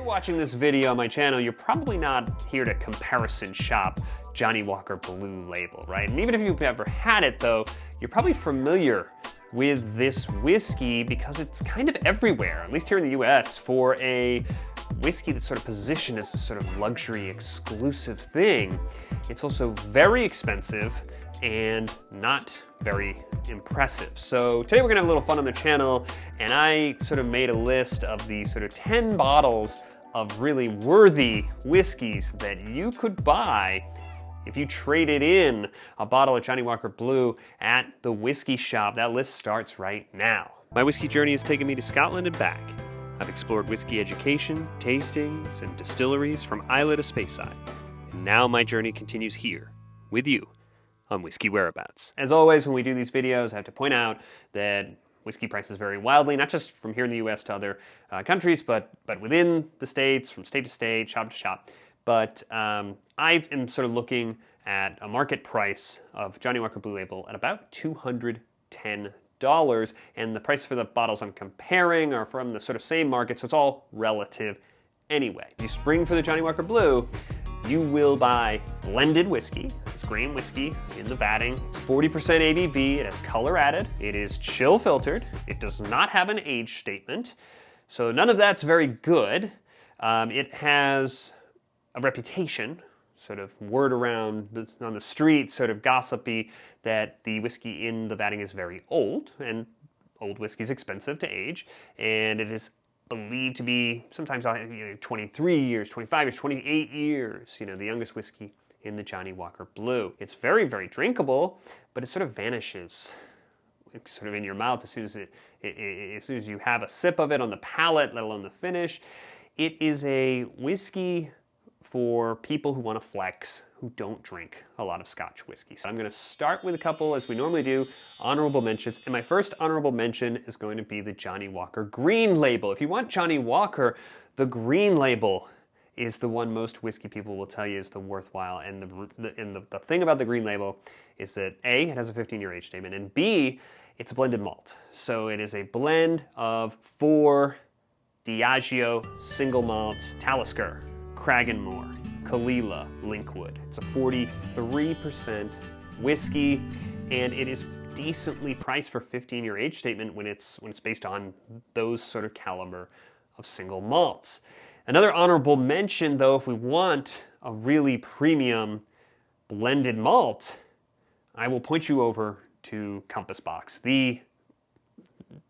watching this video on my channel, you're probably not here to comparison shop Johnnie Walker Blue Label, right? And even if you've ever had it though, you're probably familiar with this whiskey because it's kind of everywhere, at least here in the US, for a whiskey that's sort of positioned as a sort of luxury exclusive thing. It's also very expensive and not very impressive. So today we're gonna have a little fun on the channel, and I sort of made a list of the sort of 10 bottles of really worthy whiskeys that you could buy if you traded in a bottle of Johnnie Walker Blue at the whiskey shop. That list starts right now. My whiskey journey has taken me to Scotland and back. I've explored whiskey education, tastings, and distilleries from Islay to Speyside. And now my journey continues here, with you, on Whiskey Whereabouts. As always, when we do these videos, I have to point out that whiskey prices vary wildly, not just from here in the US to other countries, but within the states, from state to state, shop to shop. But I am sort of looking at a market price of Johnnie Walker Blue Label at about $210. And the price for the bottles I'm comparing are from the sort of same market, so it's all relative anyway. If you spring for the Johnnie Walker Blue, you will buy blended whiskey. It's grain whiskey in the vatting. It's 40% ABV. It has color added. It is chill filtered. It does not have an age statement. So none of that's very good. It has a reputation, sort of word around on the street, sort of gossipy, that the whiskey in the vatting is very old, and old whiskey is expensive to age, and it is believed to be sometimes 23 years, 25 years, 28 years, the youngest whiskey in the Johnnie Walker Blue. It's very, very drinkable, but it sort of vanishes sort of in your mouth as soon as you have a sip of it on the palate, let alone the finish. It is a whiskey for people who want to flex, who don't drink a lot of Scotch whiskey. So I'm going to start with a couple, as we normally do, honorable mentions. And my first honorable mention is going to be the Johnnie Walker Green Label. If you want Johnnie Walker, the Green Label is the one most whiskey people will tell you is the worthwhile. And the thing about the Green Label is that A, it has a 15-year age statement, and B, it's a blended malt. So it is a blend of 4 Diageo single malts: Talisker, Cragganmore, Kalila, Linkwood. It's a 43% whiskey, and it is decently priced for 15-year age statement when it's based on those sort of caliber of single malts. Another honorable mention, though, if we want a really premium blended malt, I will point you over to Compass Box, the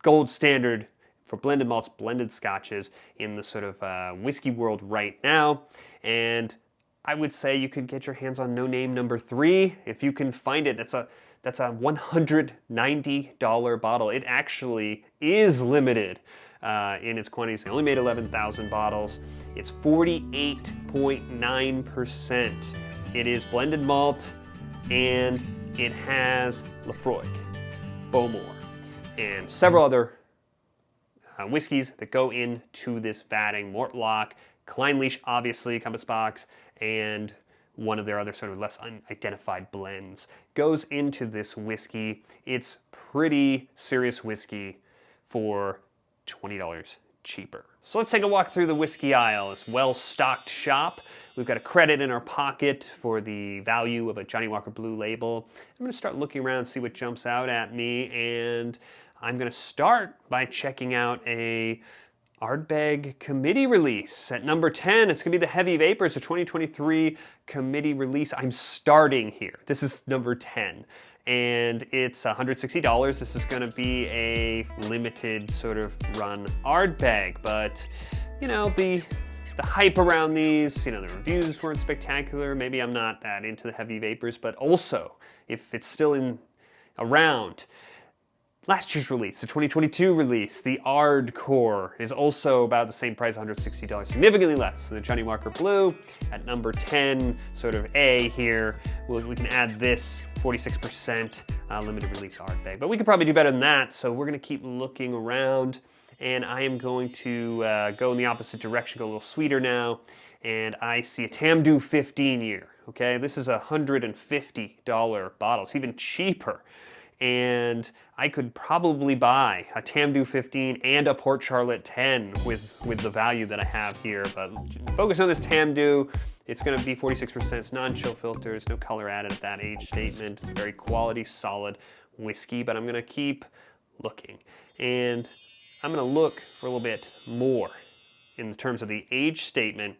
gold standard for blended malts, blended scotches in the sort of whiskey world right now. And I would say you could get your hands on No Name number 3 if you can find it. That's a $190 bottle. It actually is limited in its quantities. They only made 11,000 bottles. It's 48.9%. It is blended malt, and it has Lafroig, Bowmore, and several other whiskeys that go into this vatting: Mortlach, Kleinlich, obviously, Compass Box, and one of their other sort of less unidentified blends goes into this whiskey. It's pretty serious whiskey for $20 cheaper. So let's take a walk through the whiskey aisle. It's a well-stocked shop. We've got a credit in our pocket for the value of a Johnnie Walker Blue Label. I'm going to start looking around, see what jumps out at me, and I'm going to start by checking out a Ardbeg committee release. At number 10, it's going to be the Heavy Vapors, a 2023 committee release. I'm starting here. This is number 10, and it's $160. This is going to be a limited sort of run Ardbeg, but the hype around these, the reviews weren't spectacular. Maybe I'm not that into the Heavy Vapors, but also if it's still around. Last year's release, the 2022 release, the Ardcore, is also about the same price, $160, significantly less than the Johnnie Walker Blue. At number 10, sort of A here, we can add this 46% limited release Ardbeg. But we could probably do better than that, so we're going to keep looking around, and I am going to go in the opposite direction, go a little sweeter now, and I see a Tamdhu 15-year, okay? This is a $150 bottle. It's even cheaper. and I could probably buy a Tamdu 15 and a Port Charlotte 10 with the value that I have here. But focus on this Tamdu. It's going to be 46%. It's non-chill filters, no color added at that age statement. It's very quality, solid whiskey, but I'm going to keep looking. And I'm going to look for a little bit more in terms of the age statement.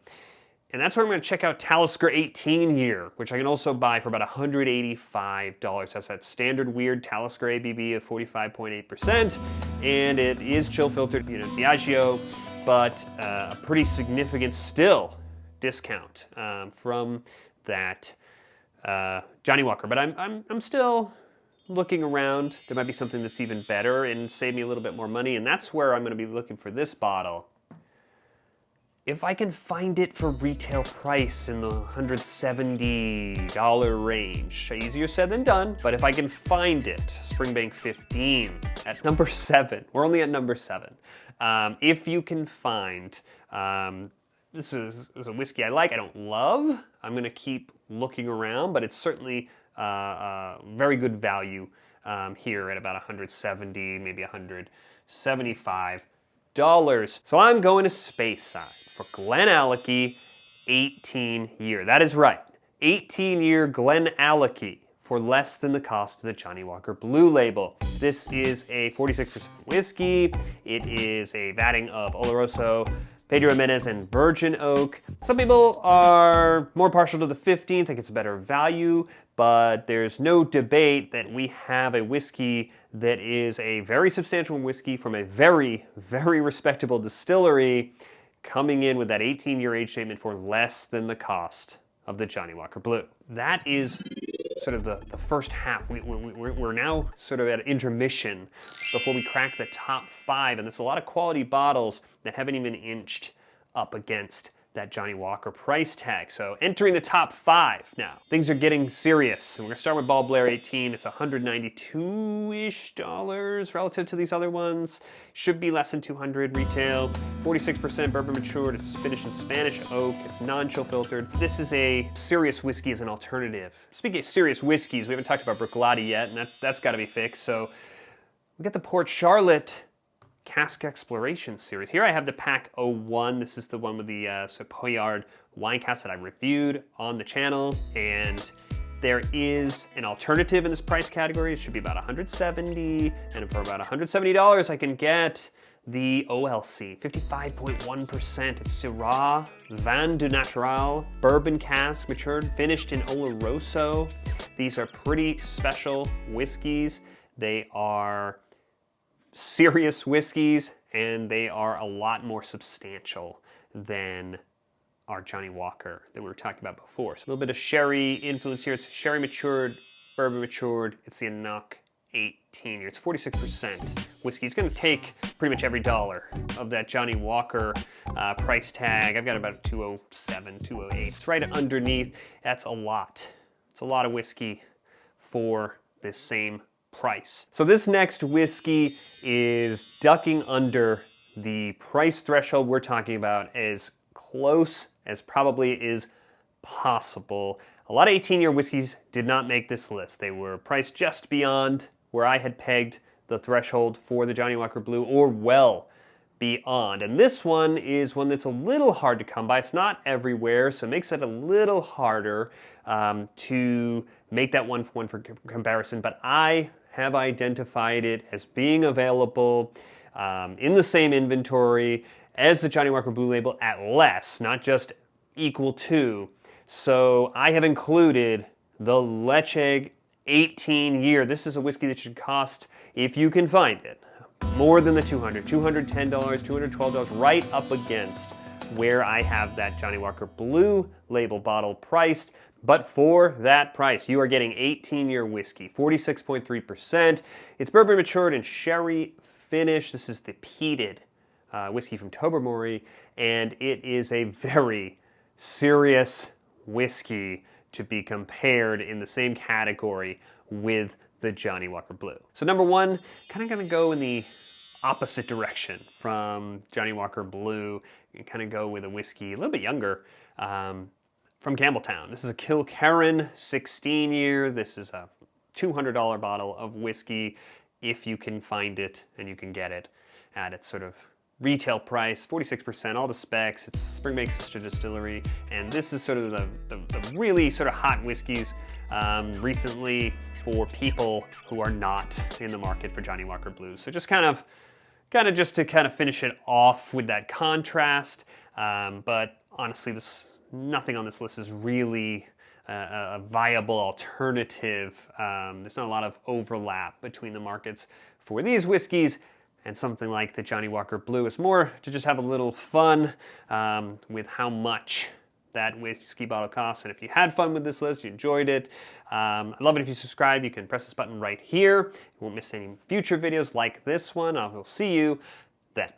And that's where I'm going to check out Talisker 18 year, which I can also buy for about $185. That's that standard weird Talisker ABV of 45.8%. And it is chill filtered, you know, Diageo, but a pretty significant still discount from that Johnnie Walker. But I'm still looking around. There might be something that's even better and save me a little bit more money. And that's where I'm going to be looking for this bottle. If I can find it for retail price in the $170 range, easier said than done, but if I can find it, Springbank 15 at number 7. We're only at number 7. If you can find, this is a whiskey I like, I don't love, I'm gonna keep looking around, but it's certainly very good value here at about 170, maybe 175. So I'm going to Speyside for Glenallachie 18 year. That is right, 18 year Glenallachie for less than the cost of the Johnnie Walker Blue Label. This is a 46% whiskey. It is a vatting of Oloroso, Pedro Jimenez, and Virgin Oak. Some people are more partial to the 15, think it's a better value, but there's no debate that we have a whiskey that is a very substantial whiskey from a very, very respectable distillery coming in with that 18-year age statement for less than the cost of the Johnnie Walker Blue. That is sort of the first half. We're now sort of at intermission before we crack the top 5, and there's a lot of quality bottles that haven't even inched up against that Johnnie Walker price tag. So entering the top 5 now. Things are getting serious. And we're gonna start with Ball Blair 18. It's $192-ish relative to these other ones. Should be less than 200 retail. 46% bourbon matured. It's finished in Spanish oak. It's non-chill filtered. This is a serious whiskey as an alternative. Speaking of serious whiskeys, we haven't talked about Bruichladdich yet, and that's gotta be fixed. So we got the Port Charlotte Cask Exploration series. Here I have the Pack 01. This is the one with the Poyard wine cask that I reviewed on the channel. And there is an alternative in this price category. It should be about $170. And for about $170, I can get the OLC, 55.1%. It's Syrah Vin du Natural, bourbon cask, matured, finished in Oloroso. These are pretty special whiskeys. They are serious whiskeys, and they are a lot more substantial than our Johnnie Walker that we were talking about before. So a little bit of sherry influence here. It's sherry matured, bourbon matured. It's the Enoch 18 year. It's 46% whiskey. It's going to take pretty much every dollar of that Johnnie Walker price tag. I've got about 207, 208. It's right underneath. That's a lot. It's a lot of whiskey for this same price. So this next whiskey is ducking under the price threshold we're talking about as close as probably is possible. A lot of 18-year whiskeys did not make this list. They were priced just beyond where I had pegged the threshold for the Johnnie Walker Blue, or well beyond. And this one is one that's a little hard to come by. It's not everywhere, so it makes it a little harder to make that one-for-one comparison, but I have identified it as being available in the same inventory as the Johnnie Walker Blue Label at less, not just equal to. So I have included the Lecheg 18 year. This is a whiskey that should cost, if you can find it, more than the $210, $212, right up against where I have that Johnnie Walker Blue Label bottle priced. But for that price, you are getting 18-year whiskey, 46.3%. It's bourbon matured and sherry finished. This is the peated whiskey from Tobermory, and it is a very serious whiskey to be compared in the same category with the Johnnie Walker Blue. So number one, kind of going to go in the opposite direction from Johnnie Walker Blue and kind of go with a whiskey a little bit younger, from Campbelltown. This is a Kilkerran 16 year. This is a $200 bottle of whiskey if you can find it and you can get it at its sort of retail price, 46%, all the specs. It's Springbank Sister Distillery, and this is sort of the really sort of hot whiskeys recently for people who are not in the market for Johnnie Walker Blues. So just kind of just to kind of finish it off with that contrast, but honestly, nothing on this list is really a viable alternative. There's not a lot of overlap between the markets for these whiskeys and something like the Johnnie Walker Blue. It's more to just have a little fun with how much that whiskey bottle costs. And if you had fun with this list, you enjoyed it, I'd love it if you subscribe. You can press this button right here. You won't miss any future videos like this one. I will see you then.